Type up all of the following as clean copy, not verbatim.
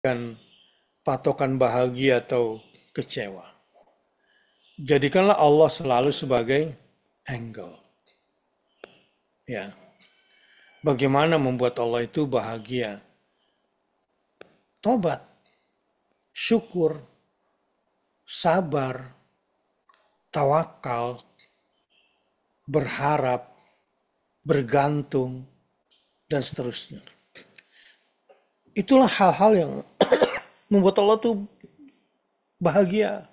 dan patokan bahagia atau kecewa. Jadikanlah Allah selalu sebagai angle. Ya, bagaimana membuat Allah itu bahagia? Tobat, syukur, sabar, tawakal, berharap, bergantung, dan seterusnya. Itulah hal-hal yang membuat Allah tuh bahagia.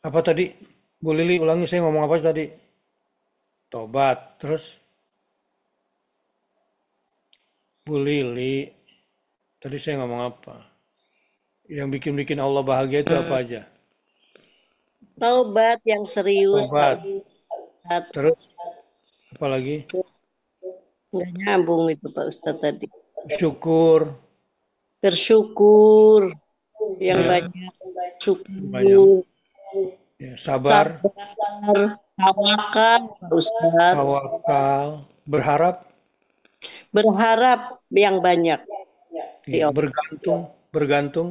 Apa tadi? Bu Lili ulangi, saya ngomong apa tadi? Tobat, terus Bu Lili, tadi saya ngomong apa? Yang bikin-bikin Allah bahagia itu apa aja? Taubat yang serius, Pak Tobat, Ustadz. terus apa lagi? Nggak nyambung itu Pak Ustadz tadi. Syukur, Bersyukur yang ya, banyak. banyak. Syukur, Ya, sabar, sabar, tawakal, Pak Ustadz. tawakal, berharap, Berharap yang banyak di ya, Allah. bergantung, bergantung.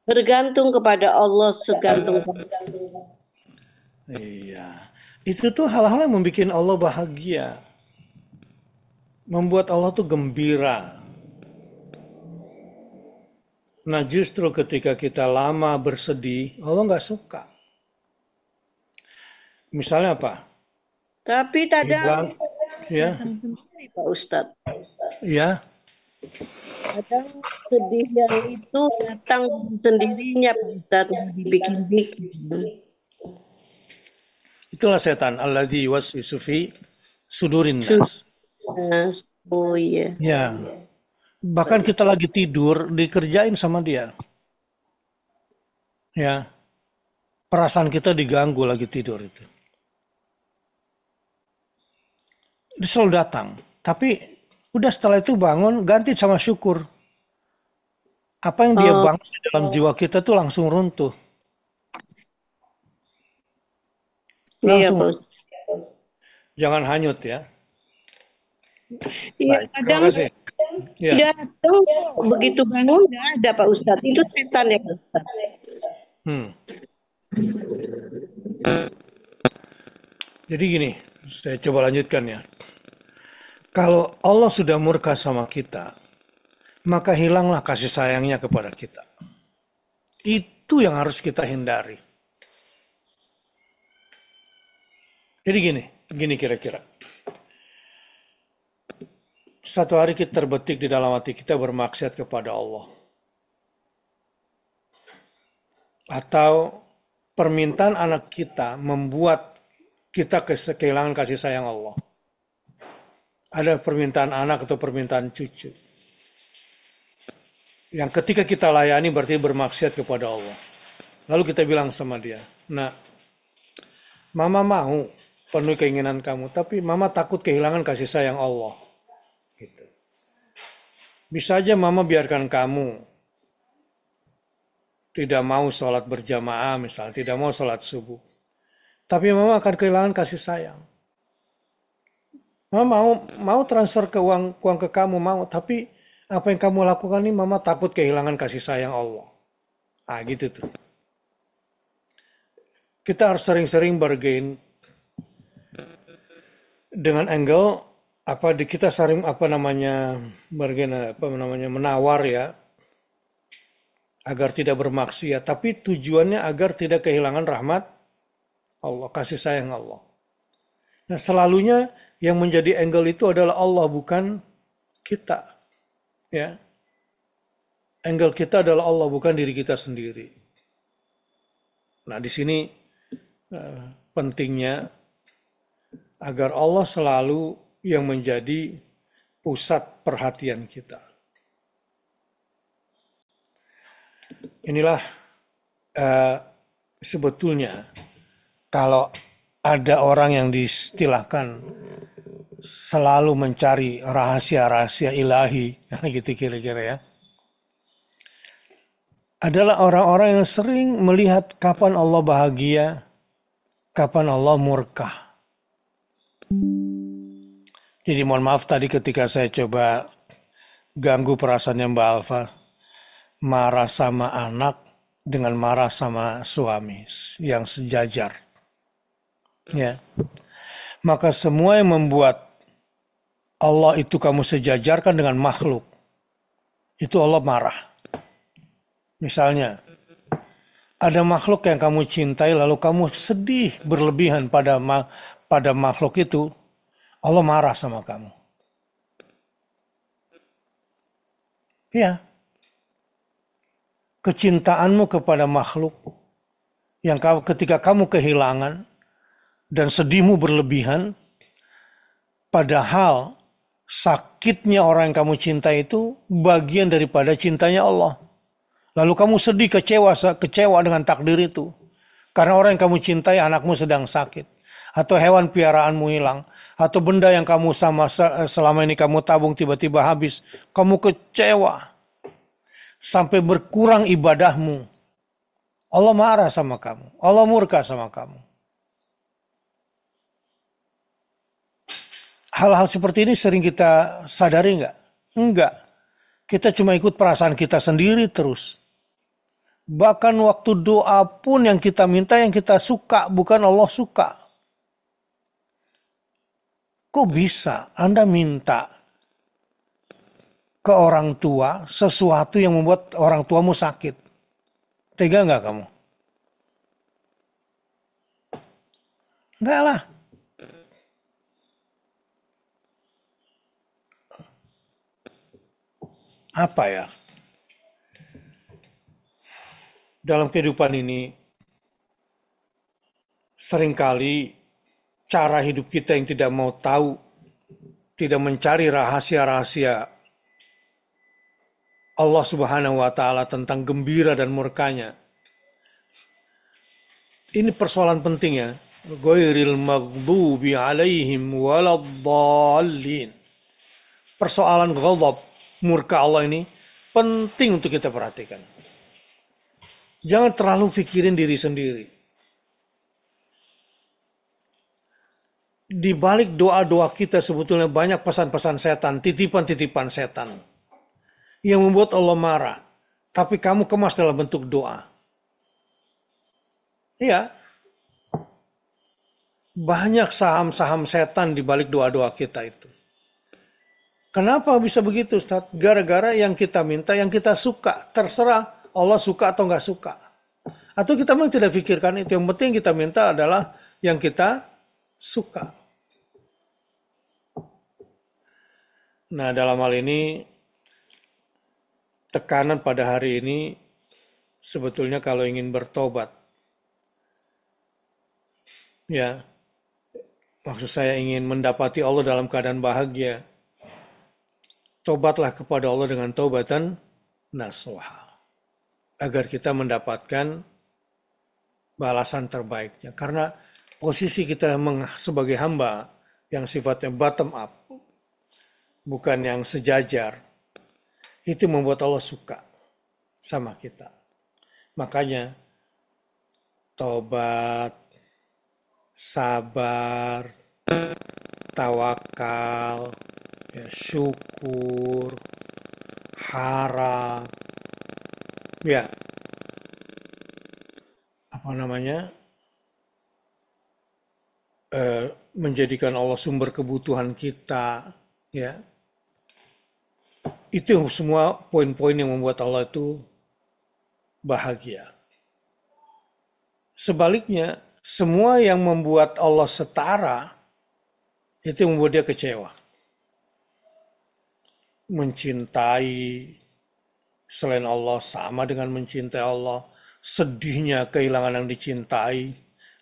Bergantung kepada Allah segantung. Iya, itu tuh hal-hal yang membuat Allah bahagia, membuat Allah tuh gembira. Nah justru ketika kita lama bersedih, Allah nggak suka. Misalnya apa? Tapi kadang Hilang, ya, datang sendiri Pak Ustadz. ya, Kadang sedih yang itu datang sendirinya Pak Ustadz, nggak dibikin-bikin. itulah setan. Alladzi yuwaswisu fi sudurin nas. Sudah, oh iya. Ya, bahkan kita lagi tidur dikerjain sama dia. Ya, perasaan kita diganggu lagi tidur itu. Dia selalu datang. Tapi udah setelah itu bangun ganti sama syukur. Apa yang dia Oh bangun di dalam jiwa kita tuh langsung runtuh. iya Langsung Pak Ustadz. jangan hanyut ya. Iya Baik, terima kadang kasih. Ya, datang kok begitu bangun nggak ada Pak Ustadz. Itu setan ya Pak Ustadz. hmm. Jadi gini, saya coba lanjutkan ya. Kalau Allah sudah murka sama kita, maka hilanglah kasih sayangnya kepada kita. Itu yang harus kita hindari. Jadi gini, gini kira-kira. Satu hari kita terbetik di dalam hati kita bermaksiat kepada Allah. Atau permintaan anak kita membuat kita kehilangan kasih sayang Allah. Ada permintaan anak atau permintaan cucu. Yang ketika kita layani berarti bermaksiat kepada Allah. Lalu kita bilang sama dia, nah, mama mau penuhi keinginan kamu, tapi mama takut kehilangan kasih sayang Allah. Gitu. Bisa aja mama biarkan kamu tidak mau sholat berjamaah misalnya, tidak mau sholat subuh. Tapi mama akan kehilangan kasih sayang. Mama mau transfer uang ke kamu mau, tapi apa yang kamu lakukan ini mama takut kehilangan kasih sayang Allah. Ah gitu tuh. Kita harus sering-sering bargain dengan angle apa di kita sering apa namanya bargain apa namanya menawar ya agar tidak bermaksiat, tapi tujuannya agar tidak kehilangan rahmat Allah, kasih sayang Allah. Nah, selalunya yang menjadi angle itu adalah Allah bukan kita, ya. Angle kita adalah Allah bukan diri kita sendiri. Nah, di sini pentingnya agar Allah selalu yang menjadi pusat perhatian kita. Inilah eh, sebetulnya kalau ada orang yang distilahkan selalu mencari rahasia-rahasia ilahi, gitu kira-kira ya, adalah orang-orang yang sering melihat kapan Allah bahagia, kapan Allah murka. Jadi mohon maaf tadi ketika saya coba ganggu perasaannya Mbak Alfa. Marah sama anak dengan marah sama suami yang sejajar. Ya. Maka semua yang membuat Allah itu kamu sejajarkan dengan makhluk, itu Allah marah. Misalnya, ada makhluk yang kamu cintai lalu kamu sedih berlebihan pada makhluk itu, Allah marah sama kamu. Ya, kecintaanmu kepada makhluk yang ketika kamu kehilangan dan sedihmu berlebihan, padahal sakitnya orang yang kamu cintai itu bagian daripada cintanya Allah. Lalu kamu sedih, kecewa dengan takdir itu. Karena orang yang kamu cintai, anakmu sedang sakit. Atau hewan piaraanmu hilang. Atau benda yang kamu selama ini kamu tabung tiba-tiba habis. Kamu kecewa. Sampai berkurang ibadahmu. Allah marah sama kamu. Allah murka sama kamu. Hal-hal seperti ini sering kita sadari enggak? Enggak. Kita cuma ikut perasaan kita sendiri terus. Bahkan waktu doa pun yang kita minta yang kita suka, bukan Allah suka. Kok bisa Anda minta ke orang tua sesuatu yang membuat orang tuamu sakit? Tega nggak kamu? Enggak lah. Apa ya? Dalam kehidupan ini, seringkali cara hidup kita yang tidak mau tahu, tidak mencari rahasia-rahasia Allah Subhanahu wa Ta'ala tentang gembira dan murkanya. Ini persoalan penting ya. Ghairil maghdubi alaihim waladdallin. Persoalan ghadab, murka Allah ini penting untuk kita perhatikan. Jangan terlalu pikirin diri sendiri. Di balik doa-doa kita sebetulnya banyak pesan-pesan setan, titipan-titipan setan yang membuat Allah marah. Tapi kamu kemas dalam bentuk doa. Iya. Banyak saham-saham setan di balik doa-doa kita itu. Kenapa bisa begitu, Ustaz? Gara-gara yang kita minta, yang kita suka. Terserah Allah suka atau nggak suka. Atau kita memang tidak pikirkan itu. Yang penting kita minta adalah yang kita suka. Nah, dalam hal ini, tekanan pada hari ini, sebetulnya kalau ingin bertobat, ya, maksud saya ingin mendapati Allah dalam keadaan bahagia, tobatlah kepada Allah dengan taubatan nasuha. Agar kita mendapatkan balasan terbaiknya. Karena posisi kita sebagai hamba yang sifatnya bottom up, bukan yang sejajar, itu membuat Allah suka sama kita. Makanya tobat, sabar, tawakal, ya, syukur, harap, ya, apa namanya, menjadikan Allah sumber kebutuhan kita, ya, itu semua poin-poin yang membuat Allah itu bahagia. Sebaliknya, semua yang membuat Allah setara, itu yang membuat dia kecewa. Mencintai selain Allah sama dengan mencintai Allah. Sedihnya kehilangan yang dicintai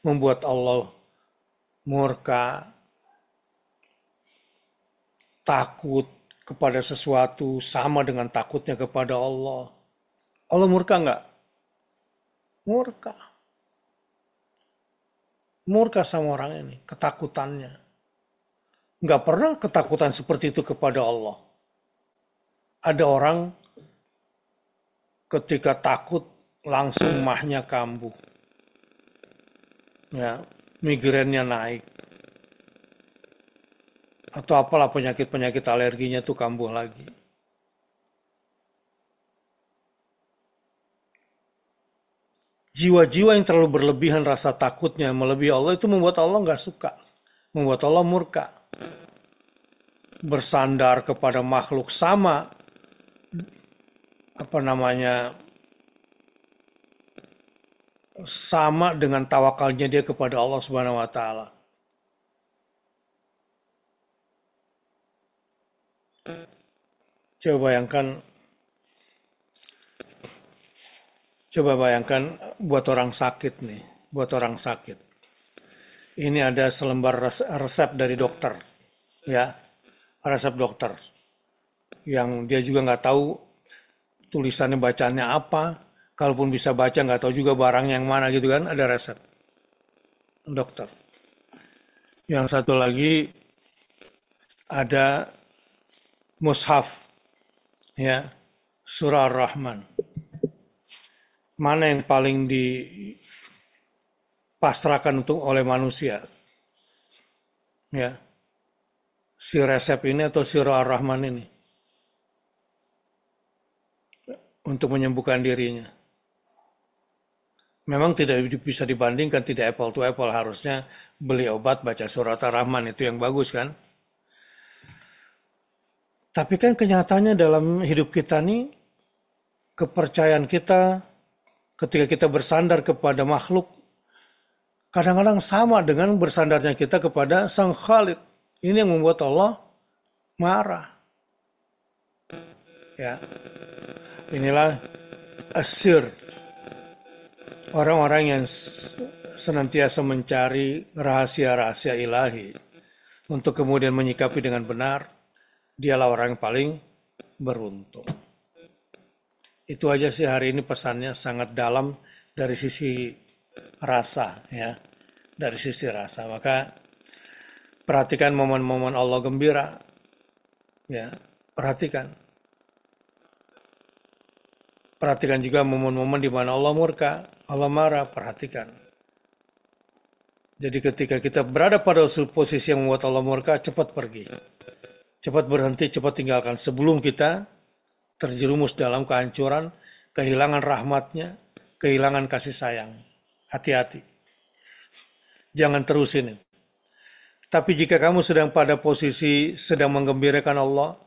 membuat Allah murka. Takut kepada sesuatu sama dengan takutnya kepada Allah. Allah murka nggak? Murka. Murka sama orang ini, ketakutannya. Nggak pernah ketakutan seperti itu kepada Allah. Ada orang ketika takut langsung mahnya kambuh. Ya, migrennya naik. Atau apalah penyakit-penyakit alerginya tuh kambuh lagi. Jiwa-jiwa yang terlalu berlebihan rasa takutnya melebihi Allah itu membuat Allah nggak suka, membuat Allah murka. Bersandar kepada makhluk sama apa namanya sama dengan tawakalnya dia kepada Allah Subhanahu wa taala. Coba bayangkan Coba bayangkan buat orang sakit nih, buat orang sakit. Ini ada selembar resep dari dokter, ya, resep dokter. Yang dia juga nggak tahu tulisannya bacaannya apa, kalaupun bisa baca nggak tahu juga barangnya yang mana gitu kan, ada resep dokter. Yang satu lagi ada mushaf, ya, surah Ar-Rahman. Mana yang paling dipasrahkan untuk oleh manusia? Ya, si resep ini atau surah Ar-Rahman ini untuk menyembuhkan dirinya. Memang tidak bisa dibandingkan, tidak apple to apple. Harusnya beli obat baca surat Ar-Rahman itu yang bagus kan. Tapi kan kenyataannya dalam hidup kita nih, kepercayaan kita ketika kita bersandar kepada makhluk, kadang-kadang sama dengan bersandarnya kita kepada Sang Khalik. Ini yang membuat Allah marah. Ya, inilah asir, orang-orang yang senantiasa mencari rahasia-rahasia ilahi untuk kemudian menyikapi dengan benar. Dialah orang yang paling beruntung. Itu aja sih hari ini pesannya, sangat dalam dari sisi rasa, ya, dari sisi rasa. Maka perhatikan momen-momen Allah gembira, ya, perhatikan juga momen-momen di mana Allah murka, Allah marah, perhatikan. Jadi ketika kita berada pada posisi yang membuat Allah murka, cepat pergi, cepat berhenti, cepat tinggalkan sebelum kita terjerumus dalam kehancuran, kehilangan rahmatnya, kehilangan kasih sayang. Hati-hati. Jangan terusin itu. Tapi jika kamu sedang pada posisi sedang menggembirakan Allah,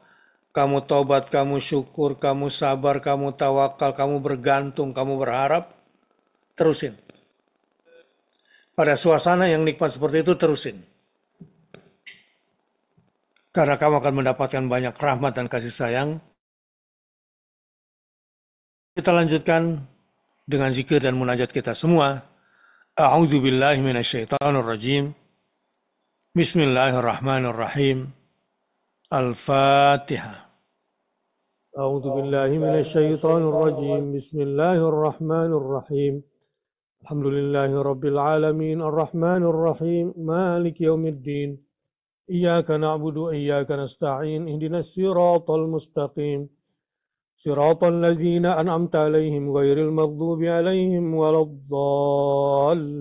kamu taubat, kamu syukur, kamu sabar, kamu tawakal, kamu bergantung, kamu berharap, terusin. Pada suasana yang nikmat seperti itu, terusin. Karena kamu akan mendapatkan banyak rahmat dan kasih sayang. Kita lanjutkan dengan zikir dan munajat kita semua. A'udzu billahi minasyaitonir rajim. Bismillahirrahmanirrahim. Al-Fatihah. A'udzu billahi minasyaitonir rajim. Bismillahirrahmanirrahim. Alhamdulillahi rabbil alamin. Arrahmanir rahim. Maliki yaumiddin. Iyyaka na'budu wa iyyaka nasta'in. Ihdinas siratal mustaqim. صراط الذين أنعمت عليهم غير المغضوب عليهم ولا الضالين